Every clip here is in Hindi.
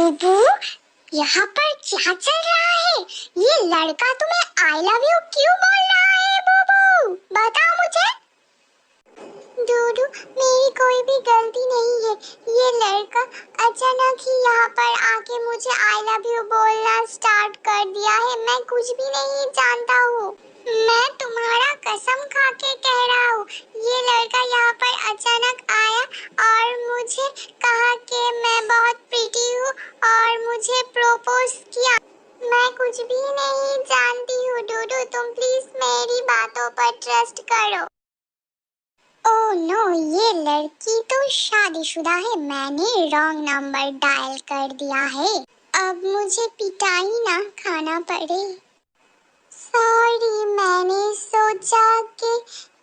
बुबू, यहाँ पर क्या चल रहा है? ये लड़का तुम्हें आई लव यू क्यों बोल रहा है? बुबू बताओ मुझे। डूडू, मेरी कोई भी गलती नहीं है। ये लड़का अचानक ही यहाँ पर आके मुझे आई लव यू बोलना स्टार्ट कर दिया है। मैं कुछ भी नहीं जानता हूँ। मैं तुम्हारा कसम खा के कह रहा हूँ, ये लड़का यहाँ पर अचानक आया और मुझे कहा कि मैं बहुत प्रीटी हूँ और मुझे प्रपोज किया। मैं कुछ भी नहीं जानती हूँ डूडू, तुम प्लीज मेरी बातों पर ट्रस्ट करो। ओह नो, ये लड़की तो शादीशुदा है। मैंने रॉन्ग नंबर डायल कर दिया है। अब मुझे पिटाई ना खाना पड़े। सॉरी, मैंने सोचा कि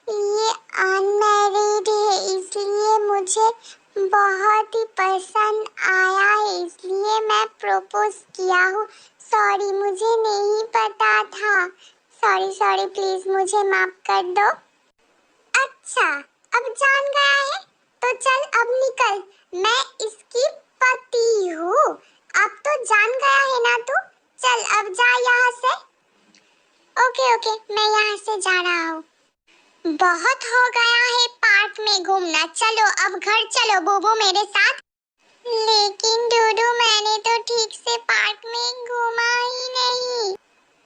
ये अनमैरिड है इसलिए मुझे बहुत ही पसंद आया है, इसलिए मैं प्रपोज किया हूँ। सॉरी, मुझे नहीं पता था। सॉरी सॉरी, प्लीज मुझे माफ कर दो। अच्छा, अब जान गया है तो चल अब निकल। मैं इसकी पति हूँ। अब तो जान गया है ना तू? चल अब जा यहाँ से। ओके ओके, मैं यहाँ से जा रहा हूँ। बहुत हो गया है पार्क में घूमना, चलो अब घर चलो बुबू मेरे साथ। लेकिन डूडू, मैंने तो ठीक से पार्क में घूमा ही नहीं।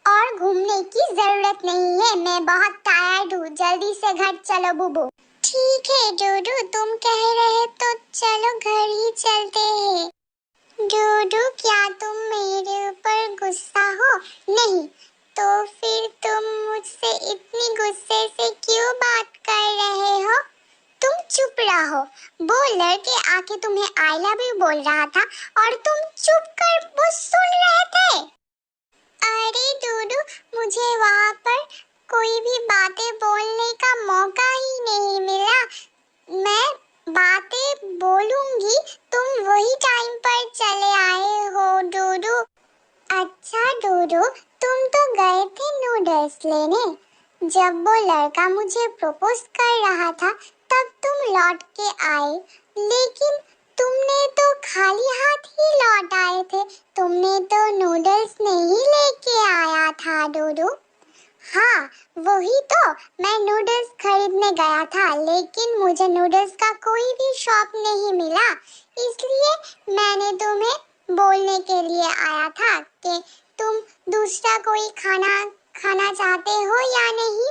और घूमने की जरूरत नहीं है, मैं बहुत टायर्ड हूँ। जल्दी से घर चलो बुबू। ठीक है डूडू, तुम कह रहे तो चलो घर ही चलते हैं। डूडू, क्या तुम मेरे ऊपर गुस्सा हो? नहीं तो फिर तुम मुझसे इतनी गुस्से से क्यों बात कर रहे हो? तुम चुप रहो। वो लड़के आके तुम्हें आई लव यू बोल रहा था और तुम चुप कर वो सुन रहे थे। अरे डूडू, मुझे वहाँ पर कोई भी बातें बोलने का मौका ही नहीं मिला। मैं बातें बोलूंगी, तुम वही टाइम पर चले आए हो डूडू। अच्छा डूडू, तुम तो गए थे नूडल्स लेने। जब वो लड़का मुझे प्रपोज कर रहा था तब तुम लौट के आए, लेकिन तुमने तो खाली हाथ ही लौट आए थे। तुमने तो नूडल्स नहीं लेके आया था डूडू। हाँ वही तो, मैं नूडल्स खरीदने गया था लेकिन मुझे नूडल्स का कोई भी शॉप नहीं मिला, इसलिए मैंने तुम्हें बोलने के लिए आया था कि तुम दूसरा कोई खाना चाहते हो या नहीं।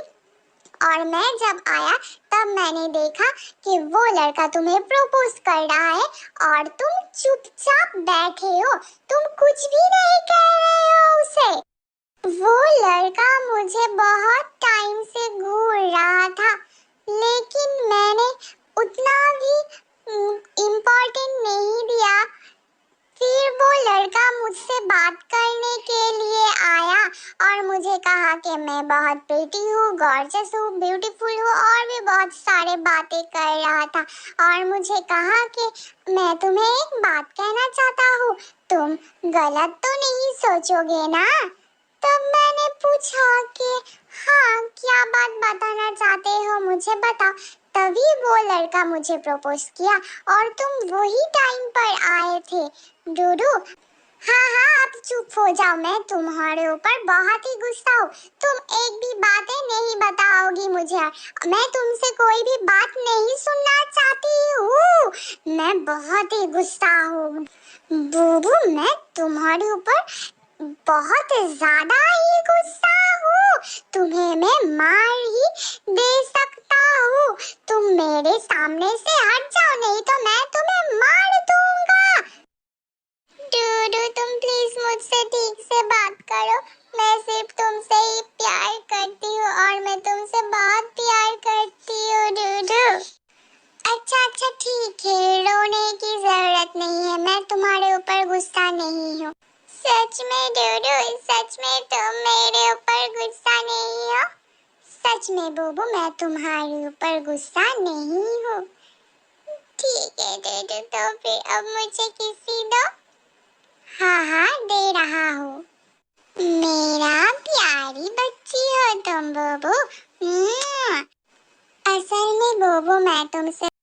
और मैं जब आया तब मैंने देखा कि वो लड़का तुम्हें प्रपोज कर रहा है और तुम चुपचाप बैठे हो, तुम कुछ भी नहीं कह रहे हो उसे। वो लड़का मुझे बहुत टाइम से घूर रहा था, लेकिन मैंने उतना भी इम्पोर्टेंट नहीं दिया। फिर वो लड़का मुझसे बात करने के लिए आया और मुझे कहा कि मैं बहुत प्रीटी हूँ, गॉर्जियस हूँ, ब्यूटीफुल हूँ और भी बहुत सारे बातें कर रहा था। और मुझे कहा कि मैं तुम्हें एक बात कहना चाहता हूँ, तुम गलत तो नहीं सोचोगे ना? तब मैंने पूछा कि हाँ, क्या बात बताना चाहते हो, मुझे बताओ। तभी वो लड़का मुझे प्रपोज किया और तुम वही टाइम पर आए थे डूडू। हाँ हाँ, अब चुप हो जाओ, मैं तुम्हारे ऊपर बहुत ही गुस्सा हूँ। तुम एक भी बातें नहीं बताओगी मुझे, मैं तुमसे कोई भी बात नहीं सुनना चाहती हूँ। मैं बहुत ही गुस्सा हूँ बूबू, मैं तुम्हारे ऊपर बहुत ज्यादा ही गुस्सा हूँ। तुम्हें मैं मार ही दे सकता हूँ। तुम मेरे सामने से हट जाओ, नहीं तो मैं तुम्हें मार दूंगा। डूडू, तुम प्लीज मुझसे ठीक से बात करो। मैं सिर्फ तुमसे ही प्यार करती हूँ और मैं तुमसे बहुत प्यार करती हूँ डूडू। अच्छा अच्छा ठीक है, रोने की जरूरत नहीं है, मैं तुम्हारे ऊपर गुस्सा नहीं हूँ। सच में डूडू, सच में तुम मेरे ऊपर गुस्सा नहीं हो? सच में बूबू, मैं तुम्हारे ऊपर गुस्सा नहीं हूँ। ठीक है डूडू, तो फिर अब मुझे किसी दो। हाँ हाँ, दे रहा हूँ। मेरा प्यारी बच्ची हो तुम बूबू। असल में बूबू, मैं तुमसे